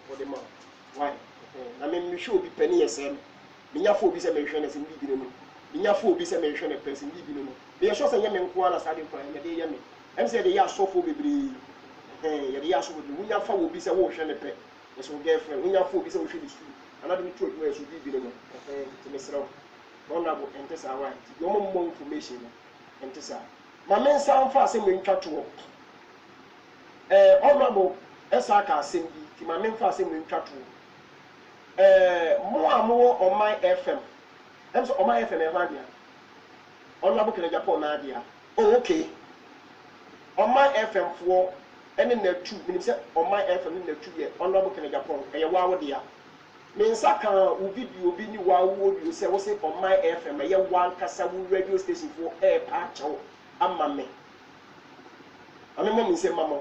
for the man. Why? I mean, you should be penny SM. Minya fo bi se me hwe na se bi no. Minya fo bi se me hwe na person bi no. Me sure say me nko ana sade kwan me de ye me. Em say de ya sofo bebre. Ye de ya sofo bi munya fa wo bi se wo hwe ne pe. Me so girlfriend, munya fo bi se wo hwe di su. Ana de me tro bi so bi no. Ti me sra. Honorable entesa why. Yo mo information no. Entesa. Ma men san fa se me ntwa to. Honorable esa ka asem bi. Ti ma men fa se me ntwa to. More on my FM. I'm so on my FM Evandia. On la book in Japan, Nadia. Oh, okay. On my FM for and in the 2 minutes on my FM in the 2 years. On la book in Japan, a wow dear. Mensaka will video be new wow would you say was it on my FM, a year one Kasawu radio station for air patch or a mammy. I mean, Mommy say, Mamma.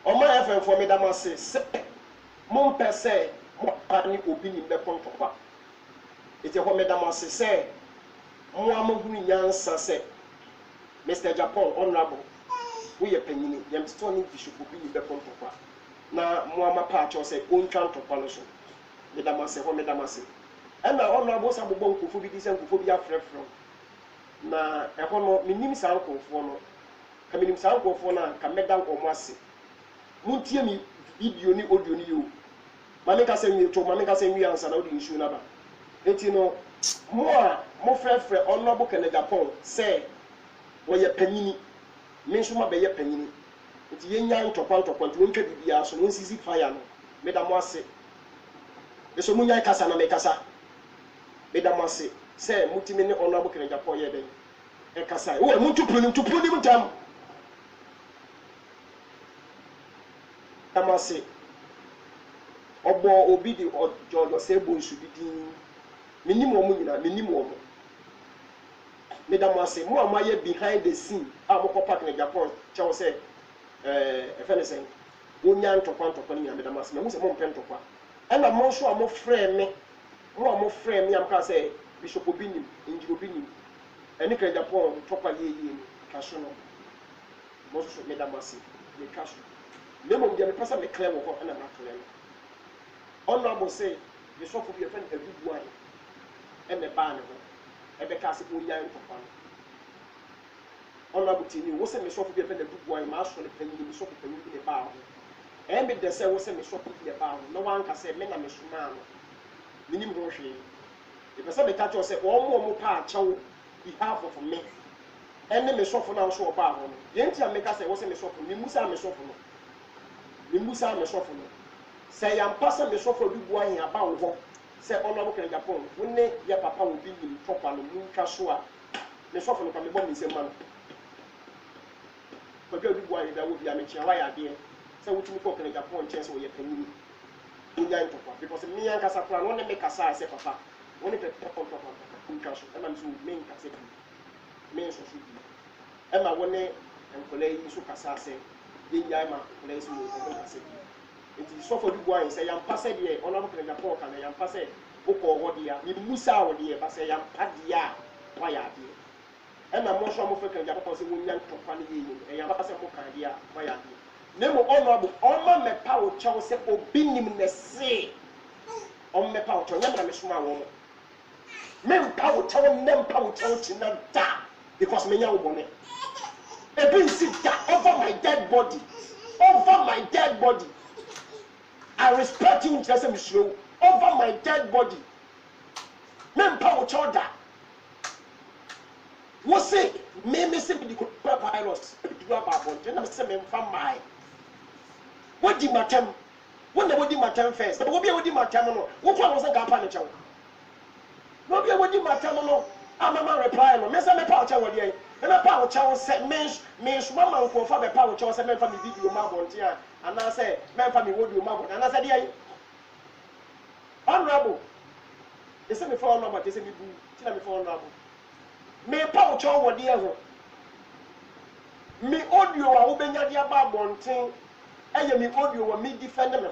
On my FM for me, that must say. Mon père sait, moi, parmi opinion de contre quoi. Et c'est quoi, mesdames, c'est moi, mon yan c'est Mr. Japan, honorable. Oui, a penny, yam stony fish opinion de contre quoi. Na moi, ma part, c'est un contre quoi le son. Mesdames, c'est quoi, mesdames, c'est. Et na honorable, ça vous bon pour vous dire, vous faut bien frère from. Na, et qu'on minime ça encore pour nous. Comme minime ça encore pour nous, comme mesdames, au moins c'est. Mon tiens, video ni audio ni yo. Mami ka se nwi to mami ka se nwi ansa na odi nsu na ba enti no mo frɛ honorable Kenneth Japan sɛ wo ye panyini me nso ma be ye panyini enti ye nya ntɔkwa nti wontwa bibia so no nsisi fire no me da mo ase be so munya kasa na me kasa me da mo ase sɛ mutimi ne honorable Kenneth Japan ye den e kasa wo muntupuni mutam da mo ase obo obi di ojo se bo nsu bidin minim wo mu nyina minim wo mo medam ase mo amaye behind the scene a mo ko park na Japan chewo se efenesen wonya ntokwa ni medam ase me hu se mo mpɛ ntokwa ɛna mo so a mo frɛ me am ka se Bishop Obinim Injiro Obinim ɛne ka Japan ntokwa ye ka so no mo so medam ase ye ka so me mo me pesa me clear wo ho ɛna ma clear honorable say the shop will be a friend a good wine and the banner and the castle will yarn for fun. Honorable Tini was a shop will be a friend a good wine, master the penny in the shop in the bar. And with the sale was a shop in the bar. No one can say, men are Mishman. Minimum grocery. If a son catcher say, all more part, chow behalf of me. And then the shop for now show a bar. Yentia make us say, was a shop for Mimusa, Mimusa, say yam passa me so for big boy here about ho say honorable Kenneth Japan wonne ya papa will be in proper no nka so a me so for no ka me bom nsem man ko big boy da wo bia me chia wa ya de say wotumi for Kenneth Japan chance wo ye panini unya ntokwa because me yan kasa plan wonne me kasa say papa wonne pe papa nka so e ma so me nka say me so so bi e ma wonne enkola yi so kasa say ye nya ma enkola so wo kasa bi it is so for the boy say yam pass there honorable Kenneth Japan can yam pass boko wo dia ni musa wo dia ba say yam pa dia wa ya dia e na mo so mo fe Kenneth Japan say wonya ntokwa ne yi e yam pass mo kan dia wa ya dia nemo honorable oma me pa wo chawo say obi nim ne se on me pa wo chawo nyam na me suma wo mo me pa wo chawo nem pa wo chawo chi na da because me nya wo bone e bin sit over my dead body I respect you just as slow over my dead body. Men power chowda. What say? Me say the virus. Do about one. Then I say me from my. What did my time? When the body my time first. What be what did my time no? What was the gap on the chow? What be what did my time no? I'm a reply no. Me say me power chow there. And a power chow said means mama ko fa be power chow say me from the video ma volunteer. And I say, man, for me, what do you want? And I said, yeah, honorable. They say me for honorable, they say me tell me for honorable. Me power chow what dear. Me audio, I will be near about one thing. And me audio, me defend them.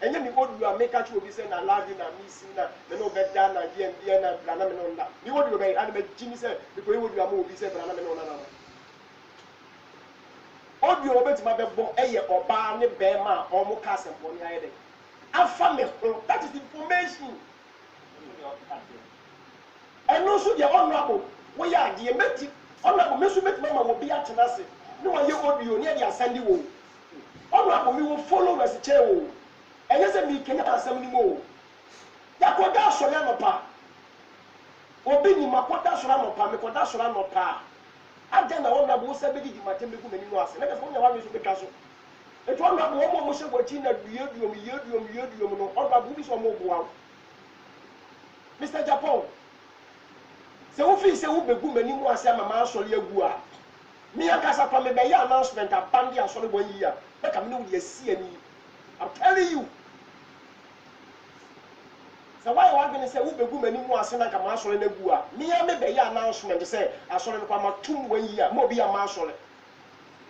And then me audio, make a true be saying, I love you, and me seeing that, the no better than a dear, and I'm on that. You would be, and Jimmy said, because you would be a movie, said, but I'm on another. audio obetima bebo eye oba ne bema omo ka sempo ni ayede afa me that is information and also the honorable we are the meti honorable mesu metima ma wo bi atena se ne wa ye audio ne dey asende wo honorable me will follow as chair wo enye se mi kenya asem ni mo yakoda asole no pa obi ni makoda asole no pa me koda asole no pa agenda honorable wo se be di matembe ku mani no ase na ka so nya wa so beka so etu honorable wo mo se gwachi na duoduom no honorable bi so mo boa Mr. Japan se wo fi se wo begu mani mu ase ama ma asole agu a me akasa kwa me be ya announcement abandi asole bo yi a be ka me no de asi ani I'm telling you so why you going to say wo begu mani mu ase na ka ma asole na agu a me ya me be ya announcement say asole no kwa ma tum bo yi a mo bi ya ma asole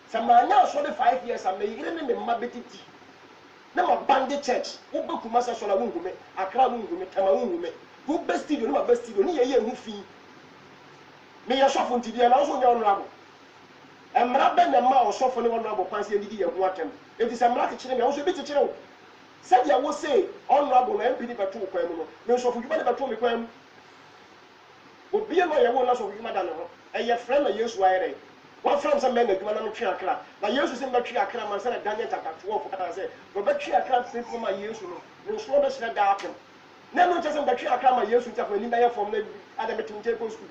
se ma nya asole 5 years am me yire ne me ma betiti na ma bandi church wo be kuma se asole wo ngume akra wo ngume tama wo ngume wo be studio no ma be studio ni ye hu fi me ya shofo ntidi na so nya honorable emra be na ma osofo ne honorable kwanse ndidi ye hu atem enti se mra kekere me wo so bi kekere wo said ya wo say honorable na MP ni beto kwan mu no me sofo dwuma ne beto me kwan mu obi no ye wo na sofo dwuma da ne ho eye friend na Yesu ayere one friend say men na dwuma na no twe akra na Yesu say metwe akra man say na Daniel chapter 12 kata say go betwe akra people ma Yesu no so be sire da atem na no tese betwe akra ma Yesu ntafo ni na ye form na adam metinje ko school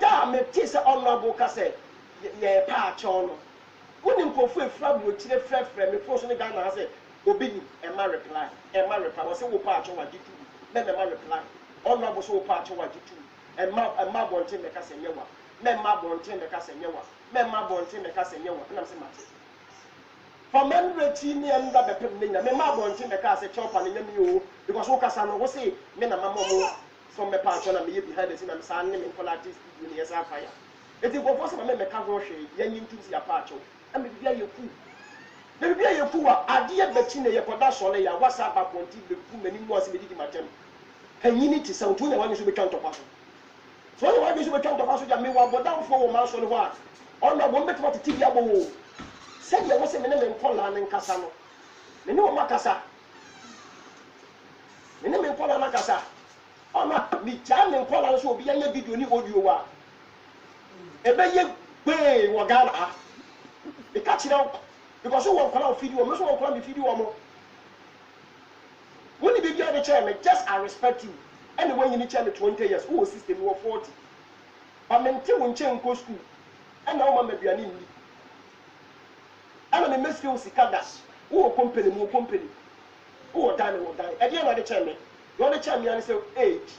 da me tese honorable ka say ye pa cho no woni mpofu efra bu chire frefre me post ni Ghana ha say obi ni e ma reply wo say wo pa cho wa gitu me ma reply honorable so wo pa cho wa gitu e ma bonte me ka say nyewa me ma bonte me ka say nyewa me ma bonte me ka say nyewa na say mate for men reti ni en da be pem ni na me ma bonte me ka say chopa ni nyame o because wo kasa no wo say me na mama mo from me pa cho na me ye behind the scene na me sa ne me for artist ni yes afire eti go force me ka ho hwe yanyi ntusi ya pa cho am bibia yeku na bibia yeku wa ade beti na ye koda sole ya whatsapp aponti beku mani mu ase bedidi matem hanyini ti santu na wani so betwa ntopa so wani wani so betwa ntopa so ja me wa bodan fo wo man so ne ho a ona bo mbetwa titi abo wo said ya wo se me na me nkola na nkasa no me ne wo makasa me ne me nkola na kasa ona mi ja me nkola so obi ya video ni audio wa ebe ye gbe wo Ghana ha e ka chira because you want to video me so want to video mo when you be the chairman just I respect you anyway you need chairman 20 years who system you 40 but maintain won chen go school and now ma maduane ni ana me mesfi sikada who company who die e dey na the chairman you want the chairman and say age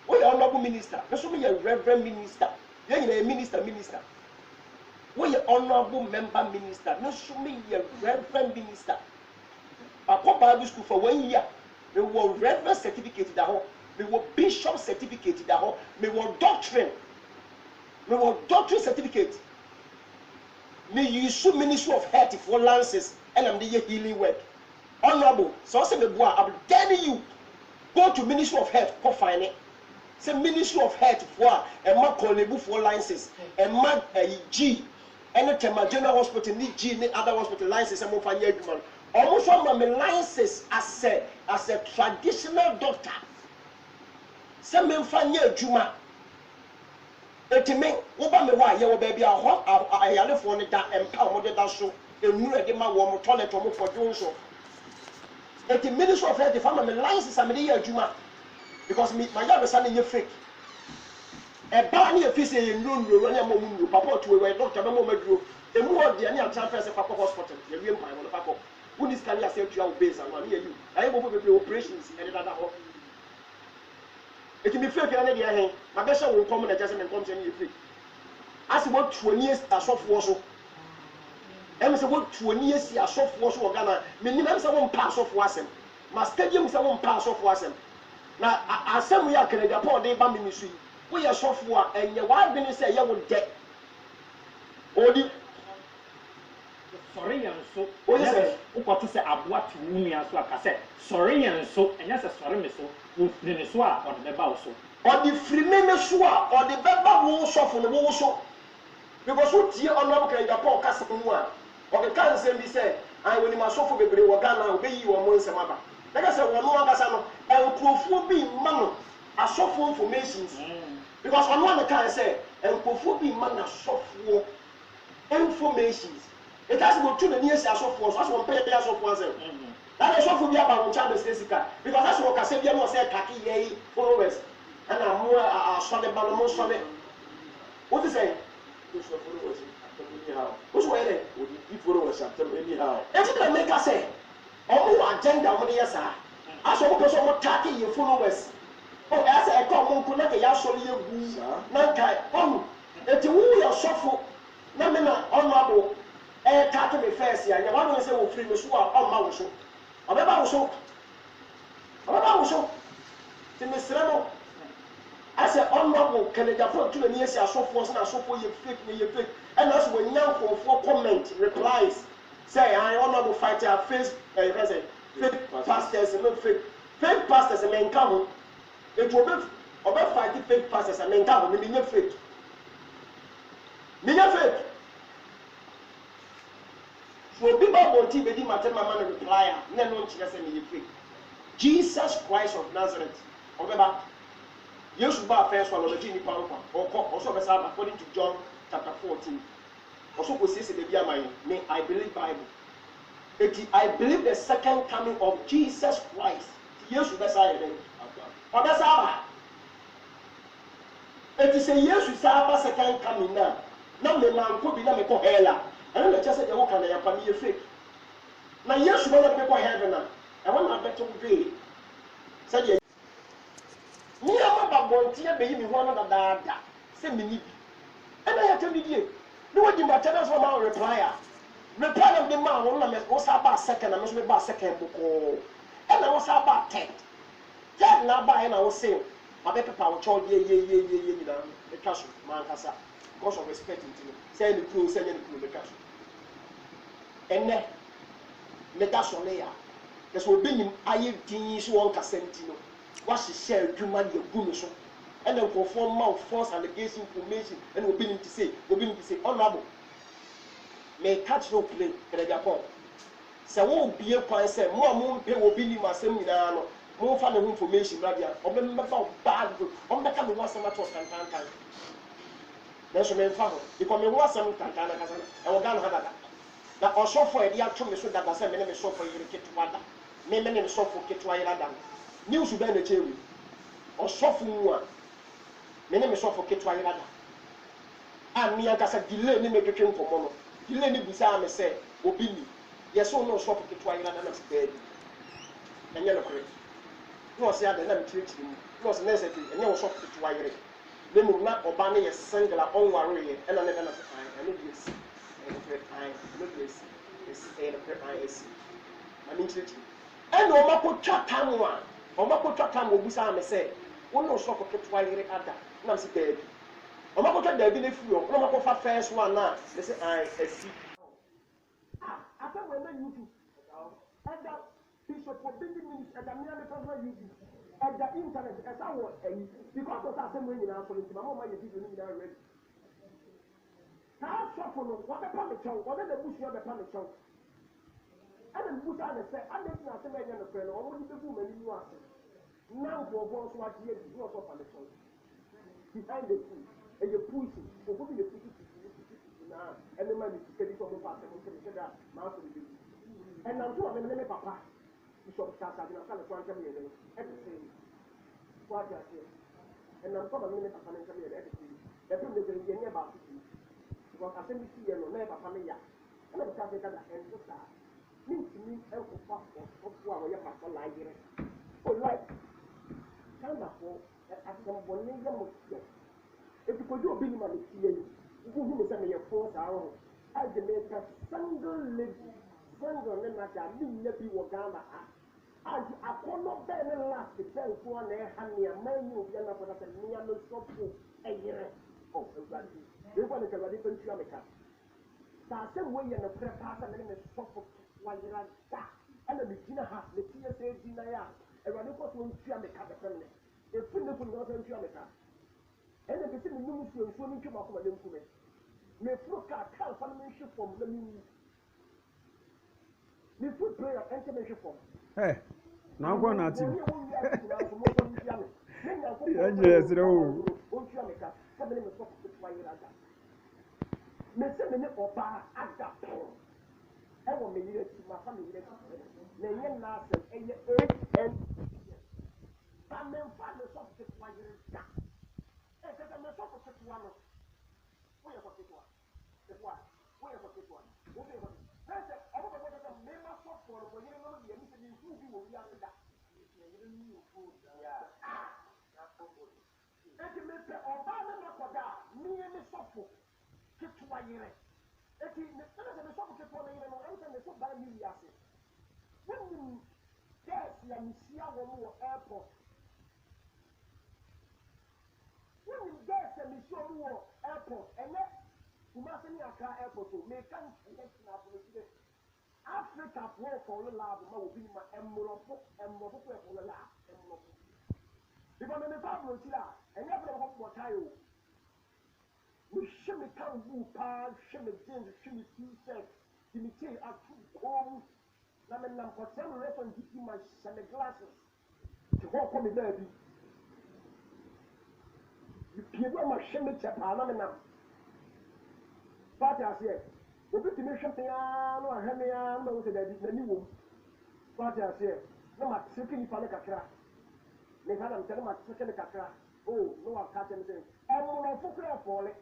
we are honorable minister me so me reverend minister you are minister we are honorable member minister no show me a reverend minister akọ Bible school for 1 year me wo reverend certificate da ho me wo bishop certificate da ho me wo doctrine certificate me use ministry of health for lances and am the healing work honorable so say me boa I'm telling you go to ministry of health for find it say ministry of health for e ma kolebu for lances e ma G any Tema General Hospital ni G ni other hospital license mo fa nya adwuma almost one my license as a traditional doctor say me fa nya adwuma etime wo ba me wa ye wo ba bia ho ayalefo ni da empa mo de da so enu e de ma wo mo toilet mo fodun so eti ministry of health fa me license am de ye adwuma because me my job is not fake e ba ni e fi se ye nro na mo mu papa to we doctor be mo maduro e mu ho de ni am transfer se papa hospital ye wiem pan mo papa who this can you say to your base and one you ayi bo be operations e da ho eti me fake na de he ma be sha wo kom na just me kom se ni fake asi wo 20 years asofo so e me se wo 20 years asofo so Ghana me ni me se wo mpa asofo asem ma stadium se wo mpa asofo asem na asem ya kere Japan de ba me su we are software enye wa be ni say ye wo de odi sorry yan so o yes o ko to say aboa ti wumi aso aka say sorry yan so enya say sorry me so wo firi ne so a o de be ba wo so o di firi me so a o de be ba wo so fo no wo so because what tie onam kan Japan kasa mu a ɔkeka nsɛm bi sɛ an woni masofo bebree wɔ Ghana obeyi wɔn mo nsɛm aba daga sɛ wɔn no ankasa no nkurɔfoɔ bi ma no asɔfo informations because ɔno ane kan sɛ nkurɔfoɔ bi ma no asɔfoɔ informations it has go to the nearest asɔfoɔ so as wɔn pɛyɛ asɔfoɔ asɛm that asɔfoɔ bi aba wɔn nkyɛn bɛsɛ sika because as wɔn kasa bi ɛna ɔsɛ kaki yɛ followers ɛna mo asɔre ba no mo nsɔre what is saying those followers anyhow what's why there if followers anyhow ɛti na make us say ɔmo agenda ɔmo de yɛ saa asɔ ɔmo pɛ sɛ ɔmo kaki yɛ followers oh ɛsɛ ɛkɔ ɔmo nko na kɛ yɛ asɔre yɛ gu na nka ɔmo eti wo yɛ sɔfo na me na ɔno abo kaki me first ya nyɛ wɔn sɛ wɔ firi me so a ɔmma wo so ɔbɛba wo so ti me srɛ no asɛ ɔno kɛnɛ Japan tu na ni esi asɔfoɔ so na asɔfoɔ yɛ fake ɛna asɛ wɔ nya nkɔfoɔ comment replies say I ɔno fight a face fake pastors no fake pastors me nka ho etu ɔbɛ fight fake pastors me nka ho me nyɛ fake so obi ba bɔnti bedi matem mama no reply a na no nkyerɛ sɛ me yɛ fake Jesus Christ of Nazareth ɔbɛba Yesu ba first one ɔbɛgye nipa nkwa ɔkɔ ɔsɔ ɔbɛsa according to John chapter 14 ɔsɔ kɔ siesie beebi ama yɛ me I believe Bible I believe the second coming of Jesus Christ Yesu bɛsa yɛ dɛ ɔbɛsa aba eti sɛ Yesu sa aba second coming na me manko bi na me kɔ hell ɛno na kyerɛ sɛ deɛ woka na yɛpa ne yɛ fake na Yesu bɛ na me kɔ heaven a ɛwɔ na abɛto dwee sɛdeɛ nneɛma ba bɔnteɛ bɛyi me ho ano dadaada sɛ menni bi ɛna yɛtɛ me die ne wɔgye mmatɛ no sɛ ɔma reply na mede maa wo na wo sa baa second na me nso mebaa second bokɔɔ ɛna wo sa baa third na abaeɛ na wo se abɛpepa wo kyɛw yɛ nyinaa metwa so mankasa because of respect nti no sɛ ne kuro sɛ nyɛ ne kuro metwa so ɛnɛ meda so ne ya kɛ sɛ obi nim ayɛ din so wɔn kasa nti no wahyehyɛ adwuma de agu me so ɛna nkurɔfoɔ ma wo false allegation information ɛna obi nim te sɛ honorable meka kyerɛ wo play kɛrɛ Japan sɛ wobie kwan sɛ mo a mompɛ obi nim asɛm nyinaa no momfa ne ho information bra bia ɔbɛmɛfa wo baa ɔmbɛka me ho asɛm ato tantantan nanso memfa ho because me ho asɛm tantan na kasa no ɛwɔ Ghana ha dada na ɔsɔfo a yɛde ato me so dada sɛ me ne me sɔfo yere ketewa da me ne me sɔfo ketewa yere da no news bɛn na kyerɛ mu ɔsɔfo mu a me ne me sɔfo ketewa yere da a me ankasa delay ne me twetwe nkɔmmɔ no delay ne busaa me sɛ obi ni yɛsɛ no ɔsɔfo ketewa yere da na se baabi ɛnyɛ no korrect na ɔsɛ ada na me kyerɛkyerɛ mu na ɔsɛ na ɛsɛ fi ɛnyɛ ɔsɔfo ketewa yere ne mu na ɔba ne yɛ single a ɔnware yɛ ɛna ne na sɛ ɛno deɛ si ɛno deɛ si na me kyerɛkyerɛ ɛna ɔmakɔtwa tam obusaa me sɛ wo ne ɔsɔfo ketewa yere ada na me sɛ baabi ɔmakɔtwa daabi no afiri hɔ na ɔmakɔfa first one na me sɛ asi afɛ wɔ ɛna YouTube ɛda Bishop Obindi Ministry ɛda mmea ne fɛfɛ YouTube ɛda internet ɛsa wɔ ayi because ɔsɛ asɛm wɔ nyinaa so no nti mama ɔma yɛ video no nyinaa ready saa sɔfo no wɔbɛpa me kyɛw wɔne n'abusua bɛpa me kyɛw ɛna mbusa ne sɛ ade ti na asɛm ɛnyɛ no pɛ no ɔmo de bɛfu m'ani mu ase na nkurɔfoɔ nso agye adi ne ɔsɔ pa me kyɛw behind the pool ɛyɛ pusi nkurɔfoɔ bi yɛ pusi na ɛne ma ne sika bi sɛ ɔmo pa asɛm nso ne sɛda maa so ne bɛbi ɛnam so ɔne me papa Bishop Sasa na sale kwa ntɛm yɛ dɛ ɛde sɛ kwa agye aseɛ ɛnam so ɔne me papa ne ntɛm yɛ dɛ ɛde sɛ ɛpem ne sɛ yɛnyɛ baako si because asɛm bi si yɛ no na yɛ papa me ya ɛna bɛka sɛ kada ɛnso saa mentumi ɛnkofa ɔfoɔ a wɔyɛ pasɔ laa yere olai Ghanafoɔ asɛmbɔne yɛ mo yɛ ɛti kɔgye obi nim a metie yi wohu me sɛ meyɛ fo saa ho agye meka single lady single ne nagya mennya bi wɔ Ghana ha agye akɔnnɔ bɛɛ ne last bɛnfoɔ na ɛha nea man ne obia no afɔda sɛ nea no sɔfo ɛyerɛ awurade ɛfa ne sɛ awurade bɛntua meka saa asɛm wɔyɛ no korɛ paa sɛ mene me sɔfo wayera da ɛna megyina ha metie sɛ gyina yɛ a awurade kɔ so ntua meka bɛfɛm ne ɛfiri ne fo ne sɛ ntua meka ɛna pɛ sɛ menom nsuo no ntwam akoma ne nkume me flu car can't find me from the me. Me flu prayer enter me from. Hey, now go on at him. Yes, no. Me say me ne oba ada pon. E wo me yire ti ma fa me yire ti. Na ye na asem eye 8 pa me fa me so ti kwa yire da. E ka me so ko ti wa no. Wo ye ko ti wa. E wa. Wo ye ko ti wa. Wo be ko. Na se obo ko ko me ma so ko no yire no de mi se ni fu bi wo ya da. Yire ni wo fu ya. Na ko ko. E me pe oba na na ko da. Mi ye me so fo. Ketua yere eti ne tena se so ketua na yere no ense ne so ba mi wiase when gas ya misia wo airport when gas ya misia wo airport ene Kumasi ni Accra airport o me kan select na police Africa for the lab ma wo bi ma emrofo for the lab emrofo because me fa bro ti la enye fa ko mo tayo we shimmy can boo pa, shimmy jeans, shimmy t-shirt, shimmy tea at 2 home. Now, I'm for some reason to keep my sunglasses to walk on the baby. You give my shimmy chap, I'm now. But I said, we put the mission piano, and Hemia, no, the new. But I said, no, my second Panic Accra. They had them tell my second Accra. Oh, no, I'll catch them saying, I'm going to focus for it.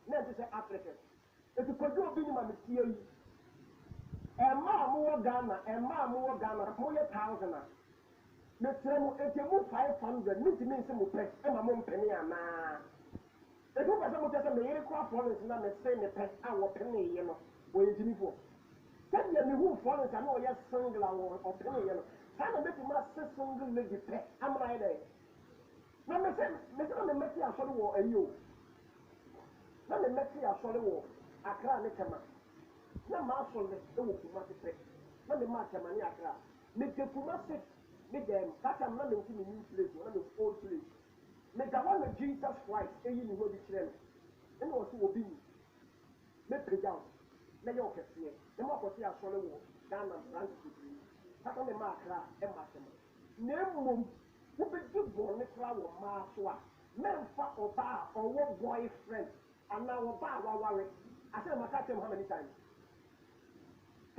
Not to say African. If you could do a minimum of theory, a more Ghana, more 1,000. If you move 500, means some press, and my mom penny and if you was able to say, the crop for us, and I'm saying the pet our penny, you know, where you do for. Send me who for us, I know you're single or penny, you know. Some of it must say single lady pet, I'm right there. Now, Mr. Messi, I saw the war, and you. Na me meti asole wo Accra ne kama na ma asole e wo Kumasi pe na me ma kama ni Accra me de Kumasi me dem kata na me nti me new place na me old place me ga wa Jesus Christ e yi ni ho bi kire no e no so obi ni me pejam na ye okese e ma ko ti asole wo Ghana branch bi kata me ma Accra e ma kama na mmom wo be di bo ne kra wo ma so a me mfa oba owo boyfriend. And now we're worried. I said, I him how many times?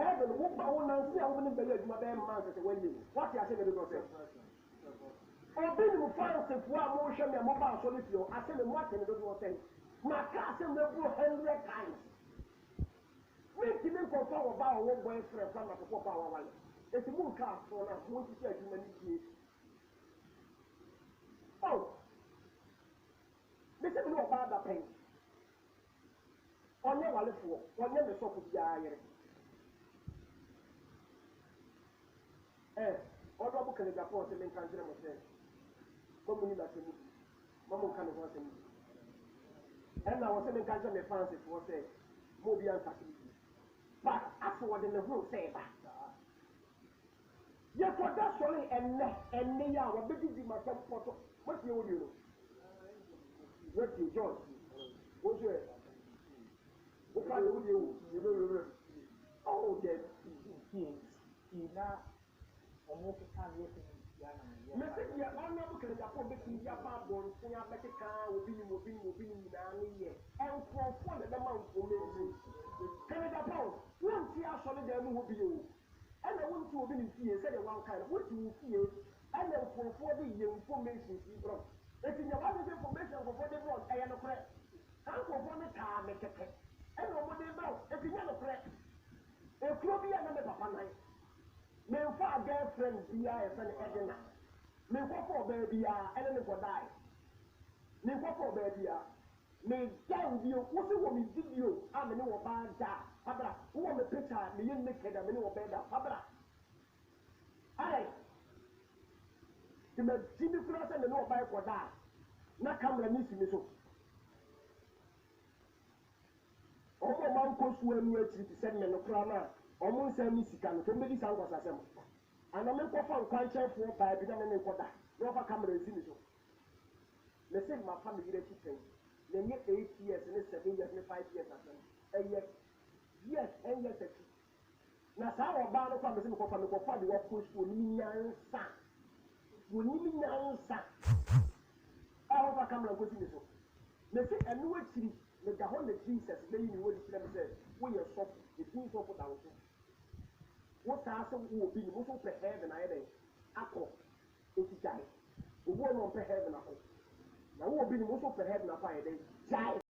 Heaven, what I want to see, I wouldn't believe my damn man as a wedding. What you say, the doctor? Or being with fans if one motion and mobile solitude, I said, what can the doctor say? My cousin will go 100 times. We didn't confirm about one boyfriend from the 4 hour. It's a moon cast for us, won't you say humanity? Oh, this is not about the pain. Onye wale fo onye me so ko bia yere odo bu kele Japan se men kan jira mo se ko mu ni ba se mu mo kan ko se mu na wo se men kan jira me fancy fo se mo bia nka se but after what in the room say ba ye ko da so le enne ya wo be di ma se poto mo ti wo di no what you John wo so oh, yes. Almost a time working in Message ya ona bu kele Japan be ti ya ba bon se ya be ka obi ni na ni ye en krofo de be ma nfo me kele Japan won ti aso le da mu obi o e na won ti obi ni fie se de wan kan won ti wo fie e na krofo de ye information si bro e ti ya ba de information krofo de bro e ya no kre kan krofo ne ta me keke e na mo de bro e ti ya no kre e kro bi ya na me papa nai me fa girlfriend bia e fa ne edina me ko for baby a ene ne ko dai me ko for baby a me down bio wo se wo me video a me ne wo ba da abra wo me picture me yin ne keda me ne wo ba da abra ai ti me jini kura se me ne wo ba ko da na camera ni si me so omo man ko su anu atiri ti se me no kura na omo nsam ni sika no to me di san ko sasem ana me ko fa nkwanche fo ba bi na me ko da no fa camera si me so me say my family re chicken na nye 8 years ne 7 years ne 5 years asɛm yes 10 years akyi na saa ɔbaa no kɔ a mɛsɛ mekɔfa de wɔkɔ school ne nyansa wɔnim nyansa a wɔfa kamera nkɔsi ne so na sɛ ɛno akyiri meda hɔ na Jesus bɛyi ne wɔde kyerɛ me sɛ woyɛ sɔfo ɛdin sɔfo da wo so wo saa sɛ wo obi ne wo so pɛ heaven ayɛ dɛn akɔ ɛti gyae obi wɔ no ɔmpɛ heaven akɔ na wo obi ne wo so pɛ heaven akɔ ayɛ dɛn gyae